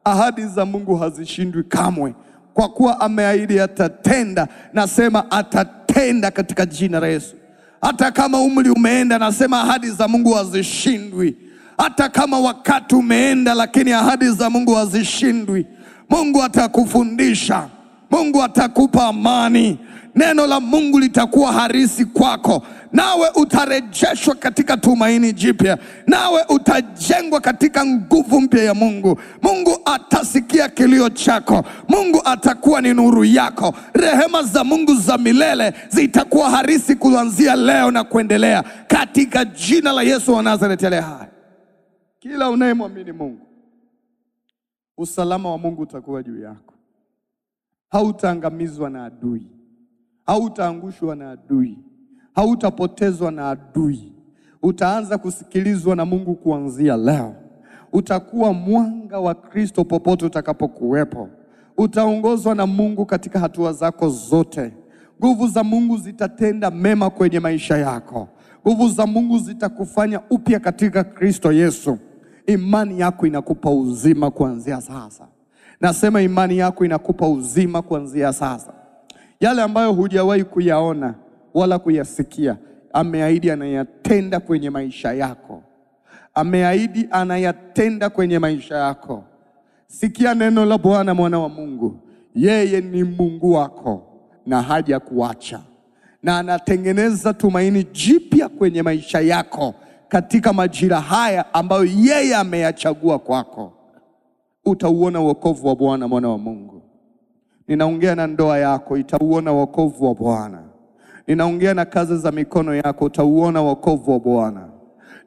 Ahadi za Mungu hazishindwi kamwe, kwa kuwa ameahidi atatenda. Nasema atatenda katika jina la Yesu. Hata kama umri umeenda, nasema ahadi za Mungu hazishindwi. Hata kama wakati umeenda, lakini ahadi za Mungu hazishindwi. Mungu atakufundisha, Mungu atakupa amani. Neno la Mungu litakuwa harisi kwako, nawe utarejeshwa katika tumaini jipya, nawe utajengwa katika nguvu mpya ya Mungu. Mungu atasikia kilio chako, Mungu atakuwa ni nuru yako. Rehema za Mungu za milele zitakuwa harisi kuanzia leo na kuendelea katika jina la Yesu wa Nazareti aliye hai. Kila unayemwamini Mungu, usalama wa Mungu utakuwa juu yako. Hautaangamizwa na adui, hautaangushwa na adui, hautapotezwa na adui. Utaanza kusikilizwa na Mungu kuanzia leo. Utakuwa mwanga wa Kristo popote utakapokuwepo. Utaongozwa na Mungu katika hatua zako zote. Nguvu za Mungu zitatenda mema kwenye maisha yako. Nguvu za Mungu zitakufanya upya katika Kristo Yesu. Imani yako inakupa uzima kuanzia sasa. Nasema imani yako inakupa uzima kuanzia sasa. Yale ambayo hujawahi kuyaona wala kuyasikia, ameahidi anayatenda kwenye maisha yako. Ameahidi anayatenda kwenye maisha yako. Sikia neno la Bwana, mwana wa Mungu. Yeye ni Mungu wako na haja kuacha, na anatengeneza tumaini jipya kwenye maisha yako katika majira haya ambayo yeye ameyachagua kwako. Utauona wokovu wa Bwana, mwana wa Mungu. Ninaongea na ndoa yako, itauona wokovu wa Bwana. Ninaongea na kazi za mikono yako, utauona wokovu wa Bwana.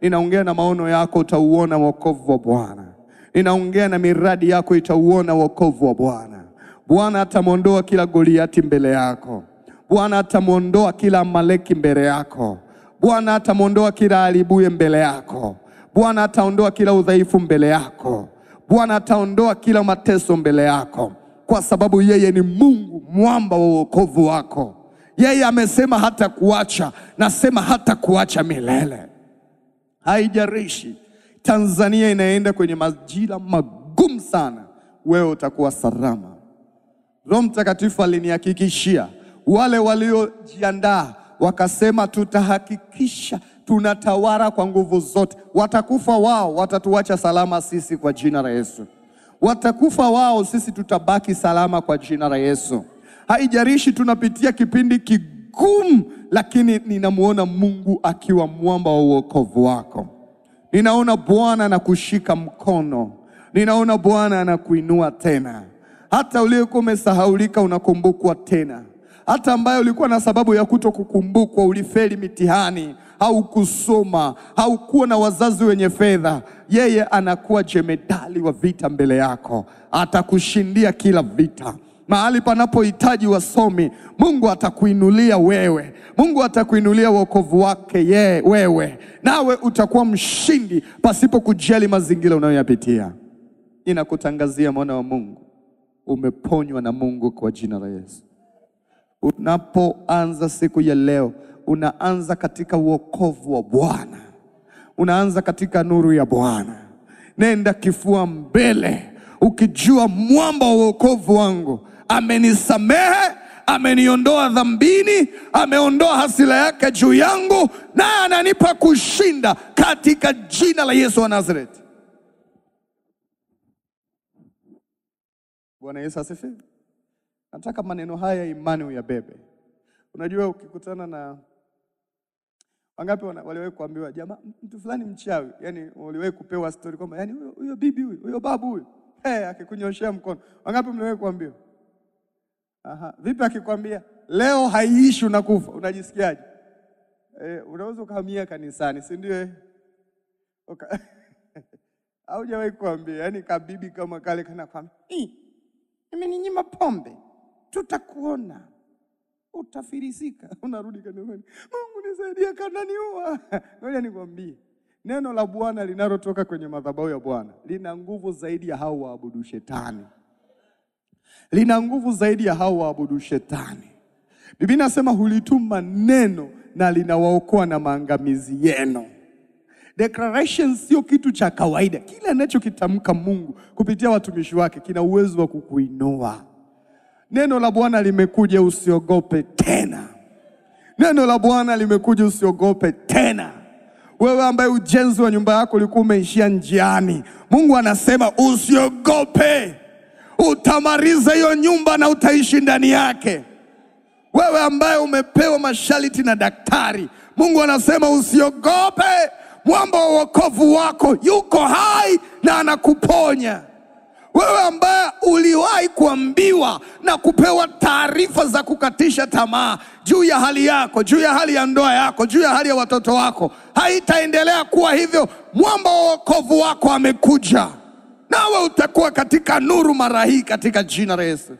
Ninaongea na maono yako, utauona wokovu wa Bwana. Ninaongea na miradi yako, itauona wokovu wa Bwana. Bwana atamuondoa kila Goliati mbele yako. Bwana atamuondoa kila Amaleki mbele yako. Bwana atamuondoa kila alibuye mbele yako. Bwana ataondoa kila udhaifu mbele yako. Bwana ataondoa kila mateso mbele yako, kwa sababu yeye ni Mungu, mwamba wa wokovu wako. Yeye amesema hata kuacha, nasema hata kuacha milele. Haijarishi Tanzania inaenda kwenye majira magumu sana, wewe utakuwa salama. Roho Mtakatifu alinihakikishia wale waliojiandaa wakasema tutahakikisha tunatawala kwa nguvu zote. Watakufa wao, watatuacha salama sisi kwa jina la Yesu. Watakufa wao, sisi tutabaki salama kwa jina la Yesu. Haijarishi tunapitia kipindi kigumu, lakini ninamuona Mungu akiwa mwamba wa wokovu wako. Ninaona Bwana anakushika mkono. Ninaona Bwana anakuinua tena. Hata uliyekuwa umesahaulika unakumbukwa tena. Hata ambaye ulikuwa na sababu ya kutokukumbukwa, ulifeli mitihani, au kusoma, au kuwa na wazazi wenye fedha, yeye anakuwa jemedali wa vita mbele yako. Atakushindia kila vita. Mahali panapohitaji wasomi, Mungu atakuinulia wewe. Mungu atakuinulia wokovu wake wewe. Nawe utakuwa mshindi pasipo kujali mazingira unayoyapitia. Ninakutangazia, mwana wa Mungu, umeponywa na Mungu kwa jina la Yesu. Unapoanza siku ya leo, unaanza katika wokovu wa Bwana. Unaanza katika nuru ya Bwana. Nenda kifua mbele ukijua mwamba wa wokovu wangu amenisamehe, ameniondoa dhambini, ameondoa hasira yake juu yangu, na ananipa kushinda katika jina la Yesu wa Nazareti. Bwana Yesu asifiwe. Nataka maneno haya imani uyabebe. Unajua ukikutana na wangapi waliwahi kuambiwa jamaa mtu fulani mchawi, yani waliwahi kupewa story kwamba yani huyo bibi huyo babu huyo akikunyoshia mkono. Wangapi mliwahi kuambiwa? Vipi akikwambia leo haiishi unakufa, unajisikiaje? Unaweza kuhamia kanisani, si ndio? Haujawahi kuambia yani kabibi kama kale kana kwambia nimeninyima pombe, tutakuona utafirisika. Unarudi kanisani, Mungu nisaidie kananiua. Ngoja nikwambie, neno la Bwana linalotoka kwenye madhabahu ya Bwana lina nguvu zaidi ya hao waabudu shetani. Lina nguvu zaidi ya hao waabudu shetani. Biblia inasema hulituma neno na linawaokoa na maangamizi yenu. Declaration sio kitu cha kawaida. Kila anachokitamka Mungu kupitia watumishi wake kina uwezo wa kukuinua. Neno la Bwana limekuja, usiogope tena. Neno la Bwana limekuja, usiogope tena. Wewe ambaye ujenzi wa nyumba yako ulikuwa umeishia njiani, Mungu anasema usiogope. Utamaliza hiyo nyumba na utaishi ndani yake. Wewe ambaye umepewa masharti na daktari, Mungu anasema usiogope. Mwamba wa wokovu wako yuko hai na anakuponya. Wewe ambaye uliwahi kuambiwa na kupewa taarifa za kukatisha tamaa juu ya hali yako, juu ya hali ya ndoa yako, juu ya hali ya watoto wako, haitaendelea kuwa hivyo. Mwamba wa wokovu wako amekuja, nawe utakuwa katika nuru mara hii katika jina la Yesu.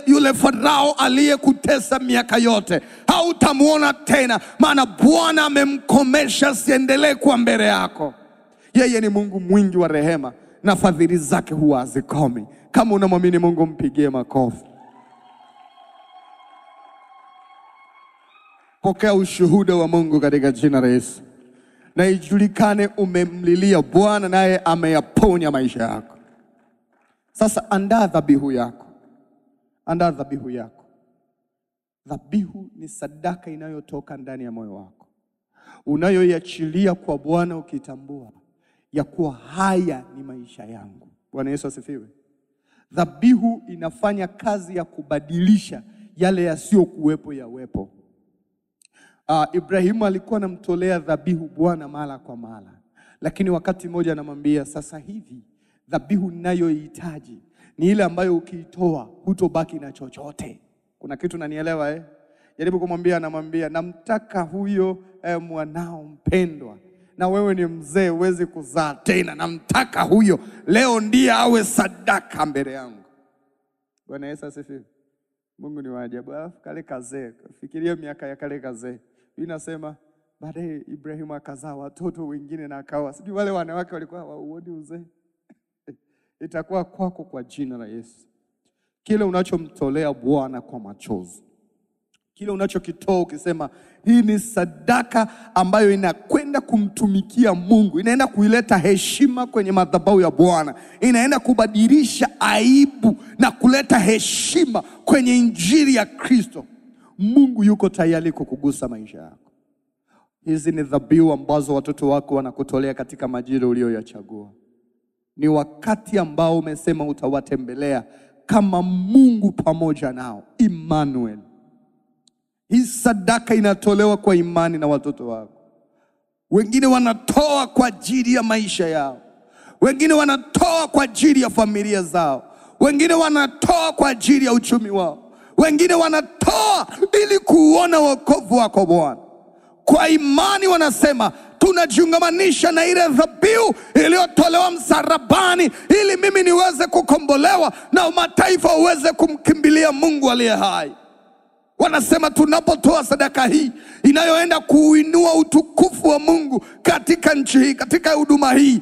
Yule Farao aliyekutesa miaka yote hautamuona tena, maana Bwana amemkomesha, siendelee kuwa mbele yako. Yeye ni Mungu mwingi wa rehema na fadhili zake huwa hazikomi. Kama unamwamini Mungu, mpigie makofi. Pokea ushuhuda wa Mungu katika jina la Yesu. Na ijulikane umemlilia Bwana naye ameyaponya maisha yako. Sasa andaa dhabihu yako. Andaa dhabihu yako. Dhabihu ni sadaka inayotoka ndani ya moyo wako, unayoiachilia kwa Bwana ukitambua ya kuwa haya ni maisha yangu. Bwana Yesu asifiwe. Dhabihu inafanya kazi ya kubadilisha yale yasiyokuwepo yawepo. Ibrahimu alikuwa anamtolea dhabihu Bwana mara kwa mara, lakini wakati mmoja anamwambia, sasa hivi dhabihu ninayohitaji ni ile ambayo ukiitoa hutobaki na chochote. Kuna kitu nanielewa Jaribu kumwambia, anamwambia namtaka huyo mwanao mpendwa, na wewe ni mzee huwezi kuzaa tena, namtaka huyo leo ndiye awe sadaka mbele yangu. Bwana Yesu asifiwe. Mungu ni wa ajabu. Kale kazee, fikiria miaka ya kale kazee. Inasema baadaye Ibrahimu akazaa watoto wengine na akawa, sijui wale wanawake walikuwa hawauoni uzee. Itakuwa kwako kwa jina la Yesu. Kile unachomtolea Bwana kwa machozi, kile unachokitoa ukisema hii ni sadaka ambayo inakwenda kumtumikia Mungu, inaenda kuileta heshima kwenye madhabahu ya Bwana, inaenda kubadilisha aibu na kuleta heshima kwenye injili ya Kristo, Mungu yuko tayari kukugusa maisha yako. Hizi ni dhabihu ambazo watoto wako wanakutolea katika majira uliyoyachagua. Ni wakati ambao umesema utawatembelea kama Mungu pamoja nao, Emmanuel. Hii sadaka inatolewa kwa imani na watoto wako. Wengine wanatoa kwa ajili ya maisha yao, wengine wanatoa kwa ajili ya familia zao, wengine wanatoa kwa ajili ya uchumi wao, wengine wanatoa ili kuona wokovu wako Bwana. Kwa imani wanasema tunajiungamanisha na ile dhabihu iliyotolewa msalabani ili mimi niweze kukombolewa na mataifa uweze kumkimbilia Mungu aliye hai. Wanasema tunapotoa sadaka hii inayoenda kuinua utukufu wa Mungu katika nchi hii, katika huduma hii,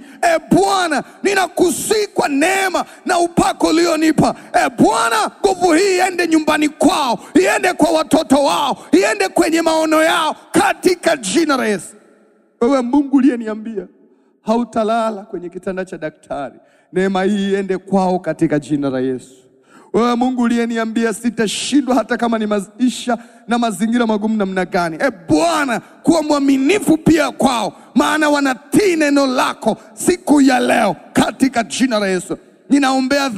Bwana ninakusihi kwa neema na upako ulionipa, Bwana nguvu hii iende nyumbani kwao, iende kwa watoto wao, iende kwenye maono yao katika jina la Yesu. Wewe Mungu uliyeniambia hautalala kwenye kitanda cha daktari, neema hii iende kwao katika jina la Yesu. Wewe Mungu uliyeniambia sitashindwa hata kama ni maisha na mazingira magumu namna gani, Bwana kuwa mwaminifu pia kwao, maana wanatii neno lako siku ya leo katika jina la Yesu. Ninaombea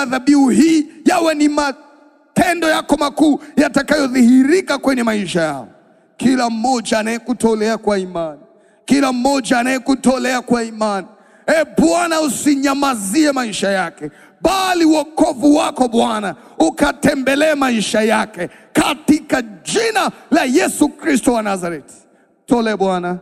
dhabihu hii yawe ni matendo yako makuu yatakayodhihirika kwenye maisha yao. Kila mmoja anayekutolea kwa imani, kila mmoja anayekutolea kwa imani, Bwana usinyamazie maisha yake, bali wokovu wako Bwana ukatembelee maisha yake katika jina la Yesu Kristo wa Nazareti. Tole Bwana.